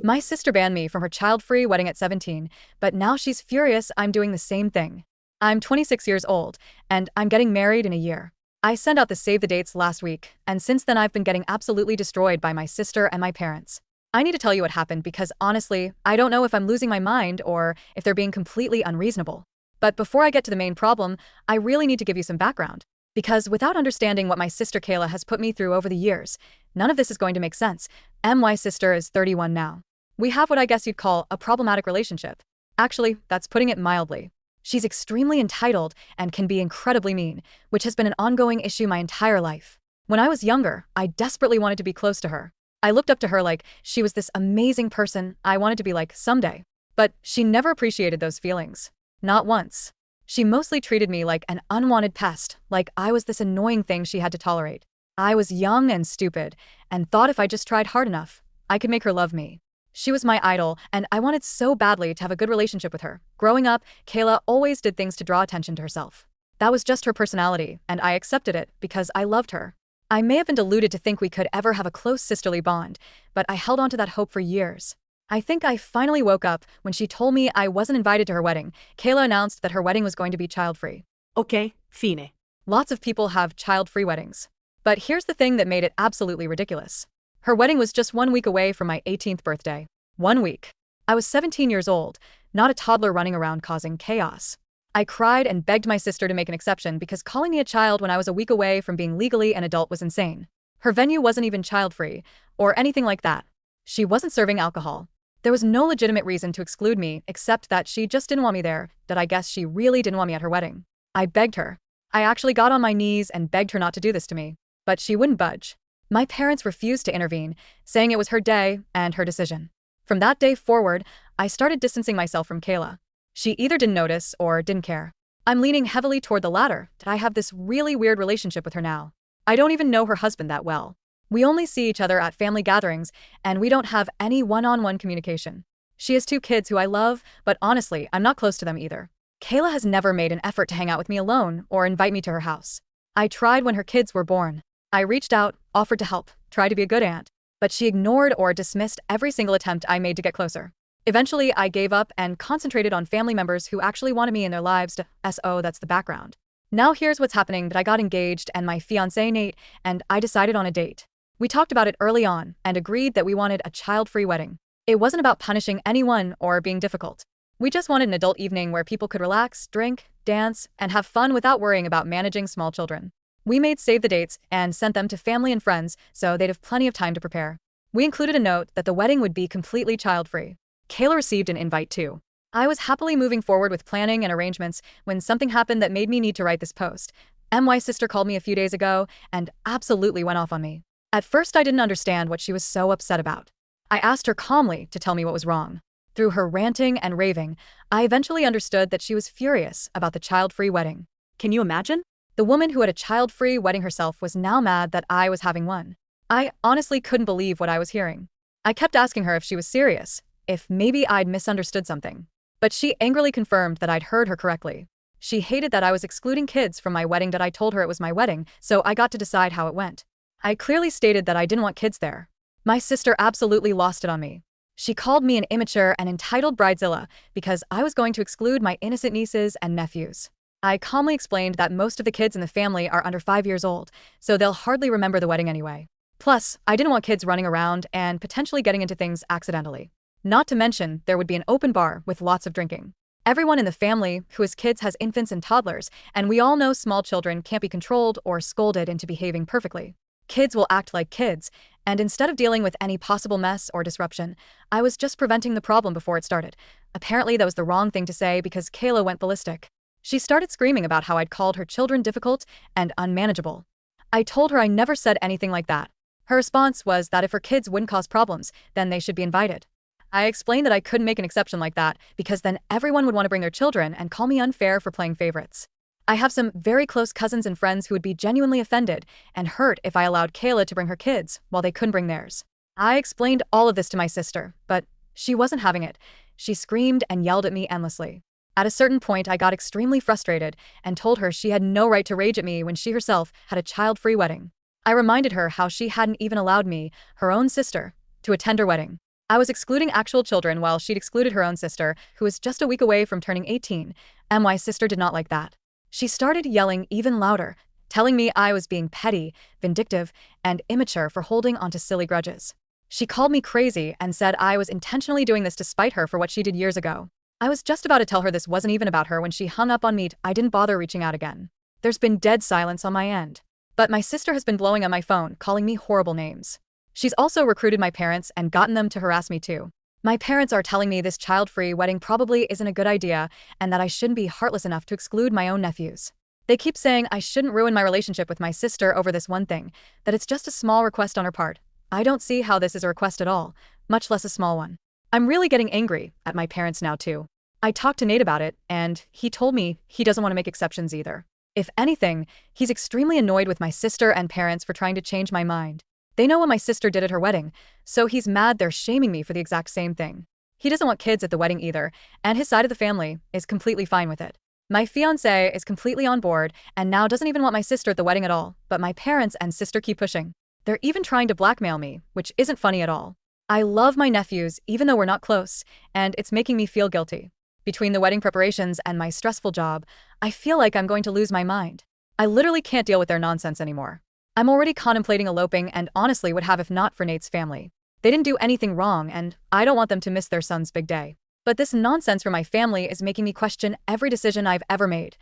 My sister banned me from her child-free wedding at 17, but now she's furious I'm doing the same thing. I'm 26 years old, and I'm getting married in a year. I sent out the save the dates last week, and since then I've been getting absolutely destroyed by my sister and my parents. I need to tell you what happened because honestly, I don't know if I'm losing my mind or if they're being completely unreasonable. But before I get to the main problem, I really need to give you some background. Because without understanding what my sister Kayla has put me through over the years, none of this is going to make sense. My sister is 31 now. We have what I guess you'd call a problematic relationship. Actually, that's putting it mildly. She's extremely entitled and can be incredibly mean, which has been an ongoing issue my entire life. When I was younger, I desperately wanted to be close to her. I looked up to her like she was this amazing person I wanted to be like someday. But she never appreciated those feelings. Not once. She mostly treated me like an unwanted pest, like I was this annoying thing she had to tolerate. I was young and stupid, and thought if I just tried hard enough, I could make her love me. She was my idol, and I wanted so badly to have a good relationship with her. Growing up, Kayla always did things to draw attention to herself. That was just her personality, and I accepted it because I loved her. I may have been deluded to think we could ever have a close sisterly bond, but I held on to that hope for years. I think I finally woke up when she told me I wasn't invited to her wedding. Kayla announced that her wedding was going to be child-free. Ok, fine. Lots of people have child-free weddings. But here's the thing that made it absolutely ridiculous. Her wedding was just 1 week away from my 18th birthday. 1 week. I was 17 years old, not a toddler running around causing chaos. I cried and begged my sister to make an exception because calling me a child when I was a week away from being legally an adult was insane. Her venue wasn't even child-free, or anything like that. She wasn't serving alcohol. There was no legitimate reason to exclude me except that she just didn't want me there, that I guess she really didn't want me at her wedding. I begged her. I actually got on my knees and begged her not to do this to me. But she wouldn't budge. My parents refused to intervene, saying it was her day and her decision. From that day forward, I started distancing myself from Kayla. She either didn't notice or didn't care. I'm leaning heavily toward the latter, that I have this really weird relationship with her now. I don't even know her husband that well. We only see each other at family gatherings, and we don't have any one-on-one communication. She has 2 kids who I love, but honestly, I'm not close to them either. Kayla has never made an effort to hang out with me alone or invite me to her house. I tried when her kids were born. I reached out, offered to help, tried to be a good aunt, but she ignored or dismissed every single attempt I made to get closer. Eventually, I gave up and concentrated on family members who actually wanted me in their lives that's the background. Now here's what's happening that I got engaged and my fiancé Nate and I decided on a date. We talked about it early on and agreed that we wanted a child-free wedding. It wasn't about punishing anyone or being difficult. We just wanted an adult evening where people could relax, drink, dance, and have fun without worrying about managing small children. We made save the dates and sent them to family and friends so they'd have plenty of time to prepare. We included a note that the wedding would be completely child-free. Kayla received an invite too. I was happily moving forward with planning and arrangements when something happened that made me need to write this post. My sister called me a few days ago and absolutely went off on me. At first, I didn't understand what she was so upset about. I asked her calmly to tell me what was wrong. Through her ranting and raving, I eventually understood that she was furious about the child-free wedding. Can you imagine? The woman who had a child-free wedding herself was now mad that I was having one. I honestly couldn't believe what I was hearing. I kept asking her if she was serious, if maybe I'd misunderstood something. But she angrily confirmed that I'd heard her correctly. She hated that I was excluding kids from my wedding, that I told her it was my wedding, so I got to decide how it went. I clearly stated that I didn't want kids there. My sister absolutely lost it on me. She called me an immature and entitled bridezilla because I was going to exclude my innocent nieces and nephews. I calmly explained that most of the kids in the family are under 5 years old, so they'll hardly remember the wedding anyway. Plus, I didn't want kids running around and potentially getting into things accidentally. Not to mention, there would be an open bar with lots of drinking. Everyone in the family who has kids has infants and toddlers, and we all know small children can't be controlled or scolded into behaving perfectly. Kids will act like kids, and instead of dealing with any possible mess or disruption, I was just preventing the problem before it started. Apparently that was the wrong thing to say because Kayla went ballistic. She started screaming about how I'd called her children difficult and unmanageable. I told her I never said anything like that. Her response was that if her kids wouldn't cause problems, then they should be invited. I explained that I couldn't make an exception like that because then everyone would want to bring their children and call me unfair for playing favorites. I have some very close cousins and friends who would be genuinely offended and hurt if I allowed Kayla to bring her kids while they couldn't bring theirs. I explained all of this to my sister, but she wasn't having it. She screamed and yelled at me endlessly. At a certain point, I got extremely frustrated and told her she had no right to rage at me when she herself had a child-free wedding. I reminded her how she hadn't even allowed me, her own sister, to attend her wedding. I was excluding actual children while she'd excluded her own sister, who was just a week away from turning 18, and my sister did not like that. She started yelling even louder, telling me I was being petty, vindictive, and immature for holding onto silly grudges. She called me crazy and said I was intentionally doing this to spite her for what she did years ago. I was just about to tell her this wasn't even about her when she hung up on me. I didn't bother reaching out again. There's been dead silence on my end. But my sister has been blowing on my phone, calling me horrible names. She's also recruited my parents and gotten them to harass me too. My parents are telling me this child-free wedding probably isn't a good idea and that I shouldn't be heartless enough to exclude my own nephews. They keep saying I shouldn't ruin my relationship with my sister over this one thing, that it's just a small request on her part. I don't see how this is a request at all, much less a small one. I'm really getting angry at my parents now too. I talked to Nate about it, and he told me he doesn't want to make exceptions either. If anything, he's extremely annoyed with my sister and parents for trying to change my mind. They know what my sister did at her wedding, so he's mad they're shaming me for the exact same thing. He doesn't want kids at the wedding either, and his side of the family is completely fine with it. My fiancé is completely on board and now doesn't even want my sister at the wedding at all, but my parents and sister keep pushing. They're even trying to blackmail me, which isn't funny at all. I love my nephews even though we're not close, and it's making me feel guilty. Between the wedding preparations and my stressful job, I feel like I'm going to lose my mind. I literally can't deal with their nonsense anymore. I'm already contemplating eloping and honestly would have if not for Nate's family. They didn't do anything wrong and I don't want them to miss their son's big day. But this nonsense from my family is making me question every decision I've ever made.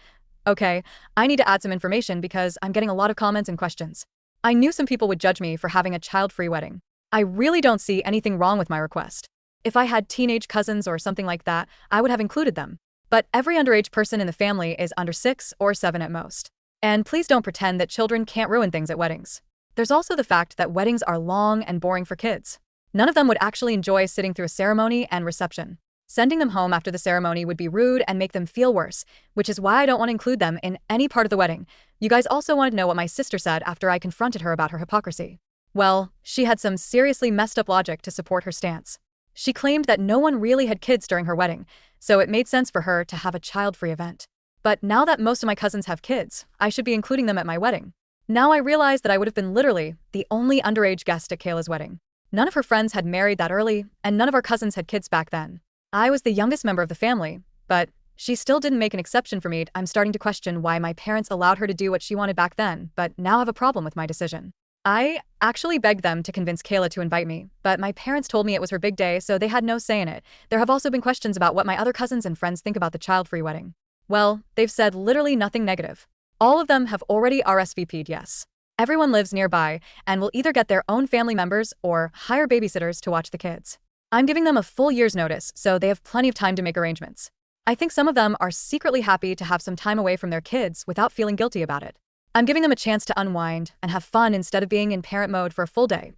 Okay, I need to add some information because I'm getting a lot of comments and questions. I knew some people would judge me for having a child-free wedding. I really don't see anything wrong with my request. If I had teenage cousins or something like that, I would have included them. But every underage person in the family is under 6 or 7 at most. And please don't pretend that children can't ruin things at weddings. There's also the fact that weddings are long and boring for kids. None of them would actually enjoy sitting through a ceremony and reception. Sending them home after the ceremony would be rude and make them feel worse, which is why I don't want to include them in any part of the wedding. You guys also want to know what my sister said after I confronted her about her hypocrisy. Well, she had some seriously messed up logic to support her stance. She claimed that no one really had kids during her wedding, so it made sense for her to have a child-free event. But now that most of my cousins have kids, I should be including them at my wedding. Now I realize that I would have been literally the only underage guest at Kayla's wedding. None of her friends had married that early, and none of our cousins had kids back then. I was the youngest member of the family, but she still didn't make an exception for me. I'm starting to question why my parents allowed her to do what she wanted back then, but now have a problem with my decision. I actually begged them to convince Kayla to invite me, but my parents told me it was her big day, so they had no say in it. There have also been questions about what my other cousins and friends think about the child-free wedding. Well, they've said literally nothing negative. All of them have already RSVP'd yes. Everyone lives nearby and will either get their own family members or hire babysitters to watch the kids. I'm giving them a full year's notice, so they have plenty of time to make arrangements. I think some of them are secretly happy to have some time away from their kids without feeling guilty about it. I'm giving them a chance to unwind and have fun instead of being in parent mode for a full day.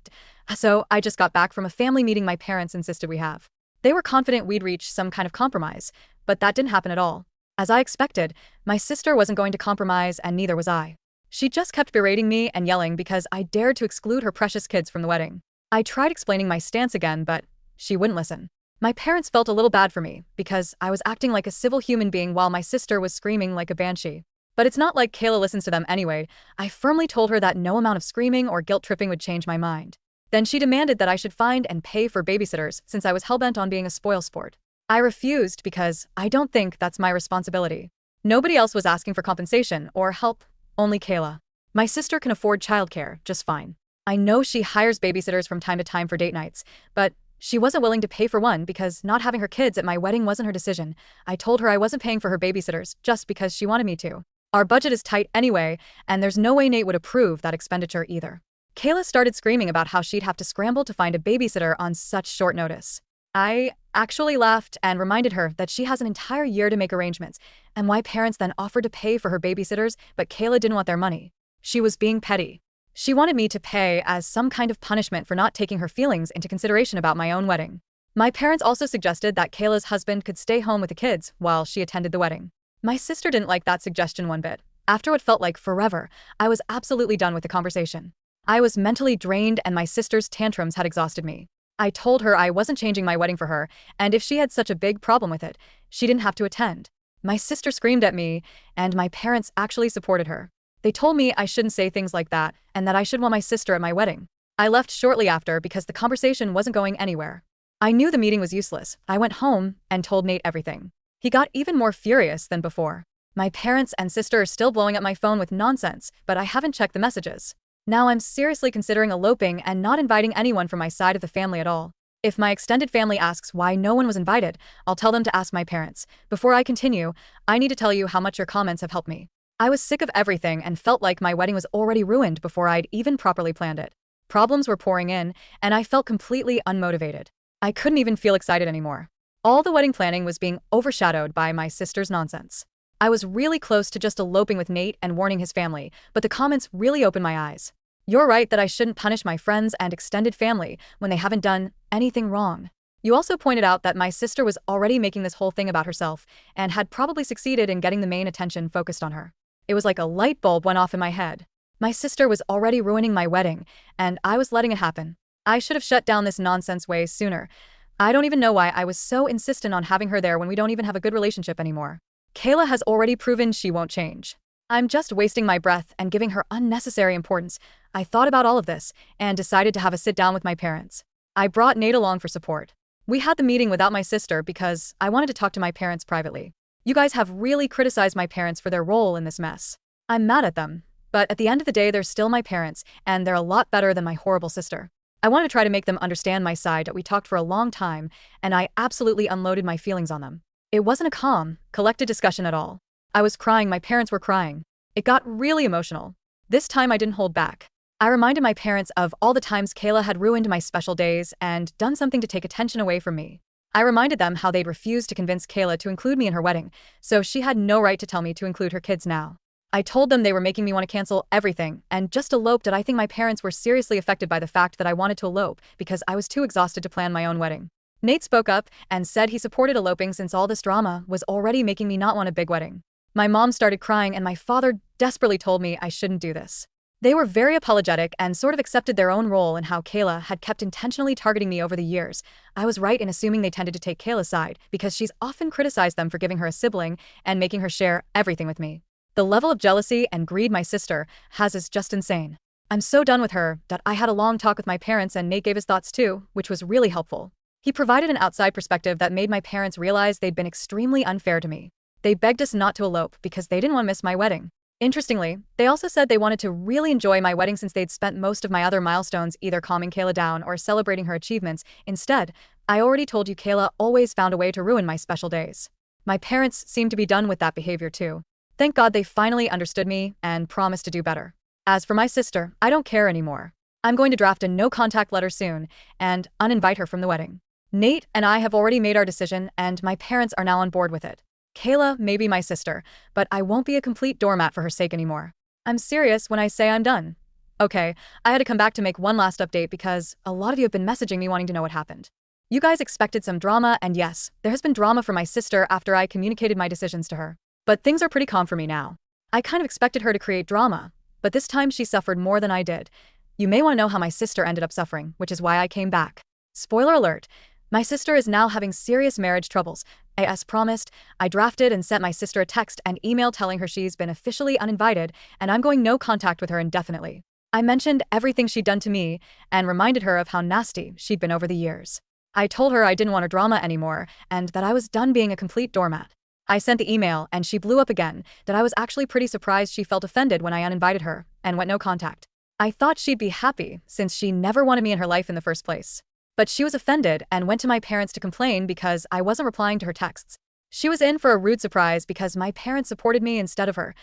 So I just got back from a family meeting my parents insisted we have. They were confident we'd reach some kind of compromise, but that didn't happen at all. As I expected, my sister wasn't going to compromise and neither was I. She just kept berating me and yelling because I dared to exclude her precious kids from the wedding. I tried explaining my stance again, but she wouldn't listen. My parents felt a little bad for me because I was acting like a civil human being while my sister was screaming like a banshee. But it's not like Kayla listens to them anyway. I firmly told her that no amount of screaming or guilt-tripping would change my mind. Then she demanded that I should find and pay for babysitters since I was hellbent on being a spoilsport. I refused because I don't think that's my responsibility. Nobody else was asking for compensation or help, only Kayla. My sister can afford childcare just fine. I know she hires babysitters from time to time for date nights, but she wasn't willing to pay for one because not having her kids at my wedding wasn't her decision. I told her I wasn't paying for her babysitters just because she wanted me to. Our budget is tight anyway, and there's no way Nate would approve that expenditure either. Kayla started screaming about how she'd have to scramble to find a babysitter on such short notice. I actually laughed and reminded her that she has an entire year to make arrangements, and why parents then offered to pay for her babysitters, but Kayla didn't want their money. She was being petty. She wanted me to pay as some kind of punishment for not taking her feelings into consideration about my own wedding. My parents also suggested that Kayla's husband could stay home with the kids while she attended the wedding. My sister didn't like that suggestion one bit. After what felt like forever, I was absolutely done with the conversation. I was mentally drained and my sister's tantrums had exhausted me. I told her I wasn't changing my wedding for her, and if she had such a big problem with it, she didn't have to attend. My sister screamed at me, and my parents actually supported her. They told me I shouldn't say things like that, and that I should want my sister at my wedding. I left shortly after because the conversation wasn't going anywhere. I knew the meeting was useless. I went home and told Nate everything. He got even more furious than before. My parents and sister are still blowing up my phone with nonsense, but I haven't checked the messages. Now I'm seriously considering eloping and not inviting anyone from my side of the family at all. If my extended family asks why no one was invited, I'll tell them to ask my parents. Before I continue, I need to tell you how much your comments have helped me. I was sick of everything and felt like my wedding was already ruined before I'd even properly planned it. Problems were pouring in, and I felt completely unmotivated. I couldn't even feel excited anymore. All the wedding planning was being overshadowed by my sister's nonsense. I was really close to just eloping with Nate and warning his family, but the comments really opened my eyes. You're right that I shouldn't punish my friends and extended family when they haven't done anything wrong. You also pointed out that my sister was already making this whole thing about herself and had probably succeeded in getting the main attention focused on her. It was like a light bulb went off in my head. My sister was already ruining my wedding, and I was letting it happen. I should have shut down this nonsense way sooner. I don't even know why I was so insistent on having her there when we don't even have a good relationship anymore. Kayla has already proven she won't change. I'm just wasting my breath and giving her unnecessary importance. I thought about all of this and decided to have a sit down with my parents. I brought Nate along for support. We had the meeting without my sister because I wanted to talk to my parents privately. You guys have really criticized my parents for their role in this mess. I'm mad at them, but at the end of the day, they're still my parents, and they're a lot better than my horrible sister. I wanted to try to make them understand my side that we talked for a long time, and I absolutely unloaded my feelings on them. It wasn't a calm, collected discussion at all. I was crying, my parents were crying. It got really emotional. This time I didn't hold back. I reminded my parents of all the times Kayla had ruined my special days and done something to take attention away from me. I reminded them how they'd refused to convince Kayla to include me in her wedding, so she had no right to tell me to include her kids now. I told them they were making me want to cancel everything and just elope. That I think my parents were seriously affected by the fact that I wanted to elope because I was too exhausted to plan my own wedding. Nate spoke up and said he supported eloping since all this drama was already making me not want a big wedding. My mom started crying and my father desperately told me I shouldn't do this. They were very apologetic and sort of accepted their own role in how Kayla had kept intentionally targeting me over the years. I was right in assuming they tended to take Kayla's side because she's often criticized them for giving her a sibling and making her share everything with me. The level of jealousy and greed my sister has is just insane. I'm so done with her that I had a long talk with my parents and Nate gave his thoughts too, which was really helpful. He provided an outside perspective that made my parents realize they'd been extremely unfair to me. They begged us not to elope because they didn't want to miss my wedding. Interestingly, they also said they wanted to really enjoy my wedding since they'd spent most of my other milestones either calming Kayla down or celebrating her achievements. Instead, I already told you Kayla always found a way to ruin my special days. My parents seemed to be done with that behavior too. Thank God they finally understood me and promised to do better. As for my sister, I don't care anymore. I'm going to draft a no-contact letter soon and uninvite her from the wedding. Nate and I have already made our decision and my parents are now on board with it. Kayla may be my sister, but I won't be a complete doormat for her sake anymore. I'm serious when I say I'm done. Okay, I had to come back to make one last update because a lot of you have been messaging me wanting to know what happened. You guys expected some drama, and yes, there has been drama from my sister after I communicated my decisions to her. But things are pretty calm for me now. I kind of expected her to create drama, but this time she suffered more than I did. You may want to know how my sister ended up suffering, which is why I came back. Spoiler alert. My sister is now having serious marriage troubles. As promised, I drafted and sent my sister a text and email telling her she's been officially uninvited and I'm going no contact with her indefinitely. I mentioned everything she'd done to me and reminded her of how nasty she'd been over the years. I told her I didn't want her drama anymore and that I was done being a complete doormat. I sent the email and she blew up again, that I was actually pretty surprised she felt offended when I uninvited her and went no contact. I thought she'd be happy since she never wanted me in her life in the first place. But she was offended and went to my parents to complain because I wasn't replying to her texts. She was in for a rude surprise because my parents supported me instead of her.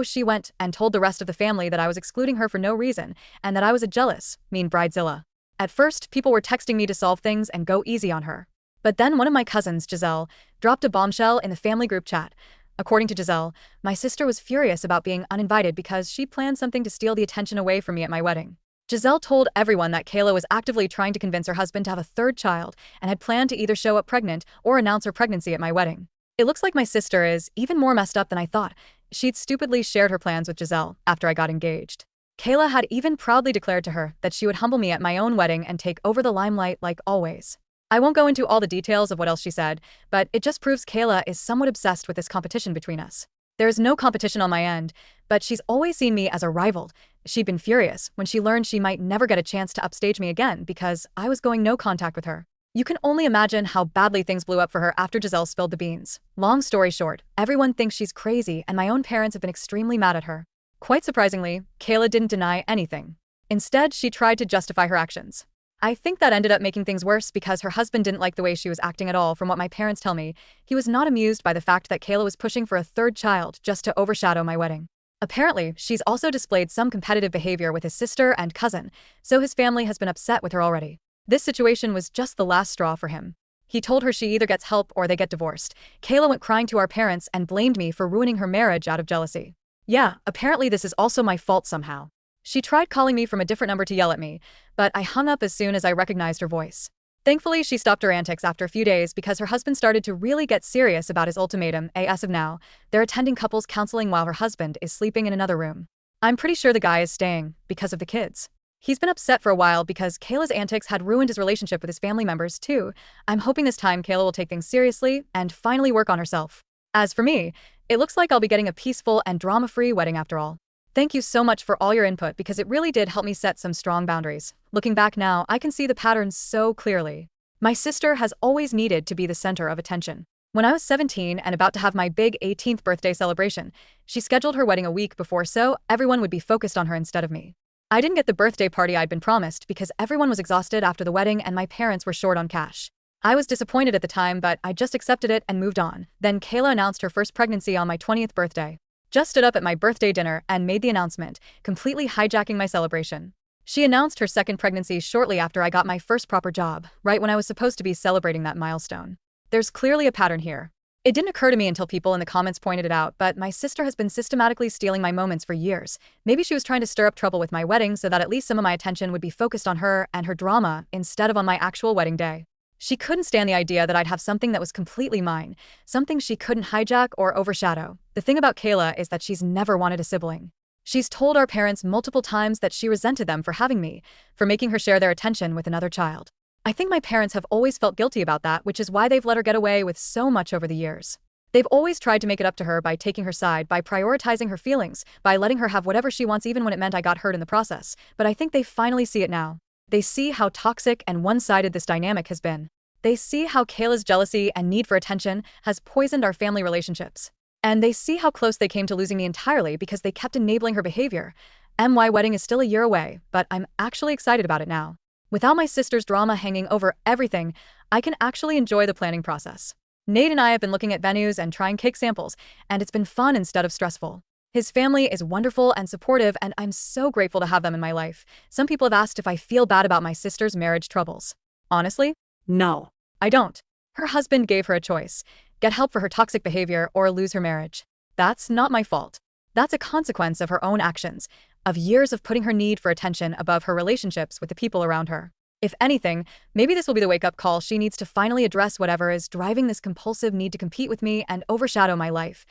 She went and told the rest of the family that I was excluding her for no reason and that I was a jealous, mean bridezilla. At first, people were texting me to solve things and go easy on her. But then one of my cousins, Giselle, dropped a bombshell in the family group chat. According to Giselle, my sister was furious about being uninvited because she planned something to steal the attention away from me at my wedding. Giselle told everyone that Kayla was actively trying to convince her husband to have a third child and had planned to either show up pregnant or announce her pregnancy at my wedding. It looks like my sister is even more messed up than I thought. She'd stupidly shared her plans with Giselle after I got engaged. Kayla had even proudly declared to her that she would humble me at my own wedding and take over the limelight like always. I won't go into all the details of what else she said, but it just proves Kayla is somewhat obsessed with this competition between us. There is no competition on my end, but she's always seen me as a rival. She'd been furious when she learned she might never get a chance to upstage me again because I was going no contact with her. You can only imagine how badly things blew up for her after Giselle spilled the beans. Long story short, everyone thinks she's crazy and my own parents have been extremely mad at her. Quite surprisingly, Kayla didn't deny anything. Instead, she tried to justify her actions. I think that ended up making things worse because her husband didn't like the way she was acting at all. From what my parents tell me, he was not amused by the fact that Kayla was pushing for a third child just to overshadow my wedding. Apparently, she's also displayed some competitive behavior with his sister and cousin, so his family has been upset with her already. This situation was just the last straw for him. He told her she either gets help or they get divorced. Kayla went crying to our parents and blamed me for ruining her marriage out of jealousy. Yeah, apparently this is also my fault somehow. She tried calling me from a different number to yell at me, but I hung up as soon as I recognized her voice. Thankfully, she stopped her antics after a few days because her husband started to really get serious about his ultimatum. As of now, they're attending couples counseling while her husband is sleeping in another room. I'm pretty sure the guy is staying because of the kids. He's been upset for a while because Kayla's antics had ruined his relationship with his family members too. I'm hoping this time Kayla will take things seriously and finally work on herself. As for me, it looks like I'll be getting a peaceful and drama-free wedding after all. Thank you so much for all your input because it really did help me set some strong boundaries. Looking back now, I can see the patterns so clearly. My sister has always needed to be the center of attention. When I was 17 and about to have my big 18th birthday celebration, she scheduled her wedding a week before so everyone would be focused on her instead of me. I didn't get the birthday party I'd been promised because everyone was exhausted after the wedding and my parents were short on cash. I was disappointed at the time, but I just accepted it and moved on. Then Kayla announced her first pregnancy on my 20th birthday. Just stood up at my birthday dinner and made the announcement, completely hijacking my celebration. She announced her second pregnancy shortly after I got my first proper job, right when I was supposed to be celebrating that milestone. There's clearly a pattern here. It didn't occur to me until people in the comments pointed it out, but my sister has been systematically stealing my moments for years. Maybe she was trying to stir up trouble with my wedding so that at least some of my attention would be focused on her and her drama instead of on my actual wedding day. She couldn't stand the idea that I'd have something that was completely mine, something she couldn't hijack or overshadow. The thing about Kayla is that she's never wanted a sibling. She's told our parents multiple times that she resented them for having me, for making her share their attention with another child. I think my parents have always felt guilty about that, which is why they've let her get away with so much over the years. They've always tried to make it up to her by taking her side, by prioritizing her feelings, by letting her have whatever she wants even when it meant I got hurt in the process. But I think they finally see it now. They see how toxic and one-sided this dynamic has been. They see how Kayla's jealousy and need for attention has poisoned our family relationships. And they see how close they came to losing me entirely because they kept enabling her behavior. My wedding is still a year away, but I'm actually excited about it now. Without my sister's drama hanging over everything, I can actually enjoy the planning process. Nate and I have been looking at venues and trying cake samples, and it's been fun instead of stressful. His family is wonderful and supportive, and I'm so grateful to have them in my life. Some people have asked if I feel bad about my sister's marriage troubles. Honestly, No. I don't. Her husband gave her a choice: get help for her toxic behavior or lose her marriage. That's not my fault. That's a consequence of her own actions, of years of putting her need for attention above her relationships with the people around her. If anything, maybe this will be the wake-up call she needs to finally address whatever is driving this compulsive need to compete with me and overshadow my life.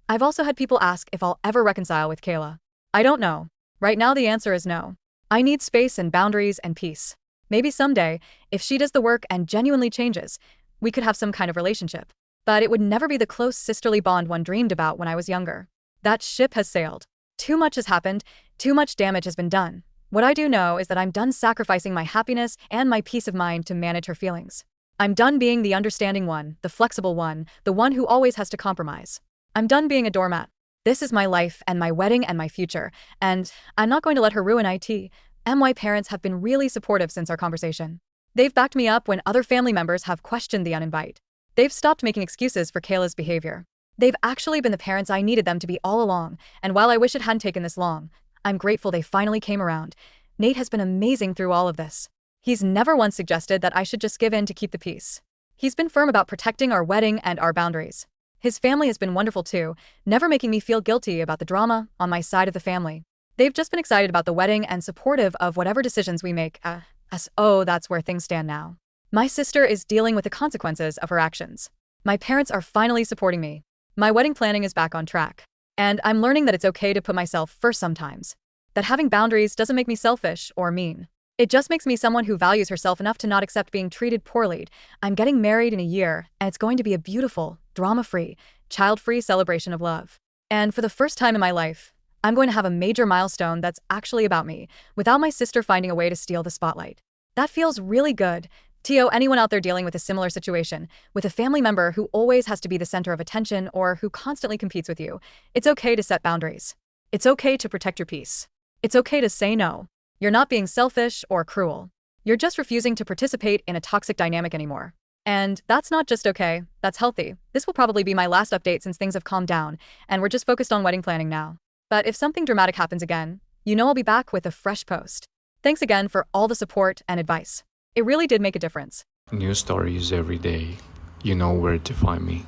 I've also had people ask if I'll ever reconcile with Kayla. I don't know. Right now the answer is no. I need space and boundaries and peace. Maybe someday, if she does the work and genuinely changes, we could have some kind of relationship. But it would never be the close sisterly bond one dreamed about when I was younger. That ship has sailed. Too much has happened, too much damage has been done. What I do know is that I'm done sacrificing my happiness and my peace of mind to manage her feelings. I'm done being the understanding one, the flexible one, the one who always has to compromise. I'm done being a doormat. This is my life and my wedding and my future, and I'm not going to let her ruin it. My parents have been really supportive since our conversation. They've backed me up when other family members have questioned the uninvite. They've stopped making excuses for Kayla's behavior. They've actually been the parents I needed them to be all along, and while I wish it hadn't taken this long, I'm grateful they finally came around. Nate has been amazing through all of this. He's never once suggested that I should just give in to keep the peace. He's been firm about protecting our wedding and our boundaries. His family has been wonderful too, never making me feel guilty about the drama on my side of the family. They've just been excited about the wedding and supportive of whatever decisions we make. That's where things stand now. My sister is dealing with the consequences of her actions. My parents are finally supporting me. My wedding planning is back on track. And I'm learning that it's okay to put myself first sometimes. That having boundaries doesn't make me selfish or mean. It just makes me someone who values herself enough to not accept being treated poorly. I'm getting married in a year, and it's going to be a beautiful, drama-free, child-free celebration of love. And for the first time in my life, I'm going to have a major milestone that's actually about me, without my sister finding a way to steal the spotlight. That feels really good. To anyone out there dealing with a similar situation, with a family member who always has to be the center of attention or who constantly competes with you, it's okay to set boundaries. It's okay to protect your peace. It's okay to say no. You're not being selfish or cruel. You're just refusing to participate in a toxic dynamic anymore. And that's not just okay, that's healthy. This will probably be my last update since things have calmed down, and we're just focused on wedding planning now. But if something dramatic happens again, you know I'll be back with a fresh post. Thanks again for all the support and advice. It really did make a difference. New stories every day. You know where to find me.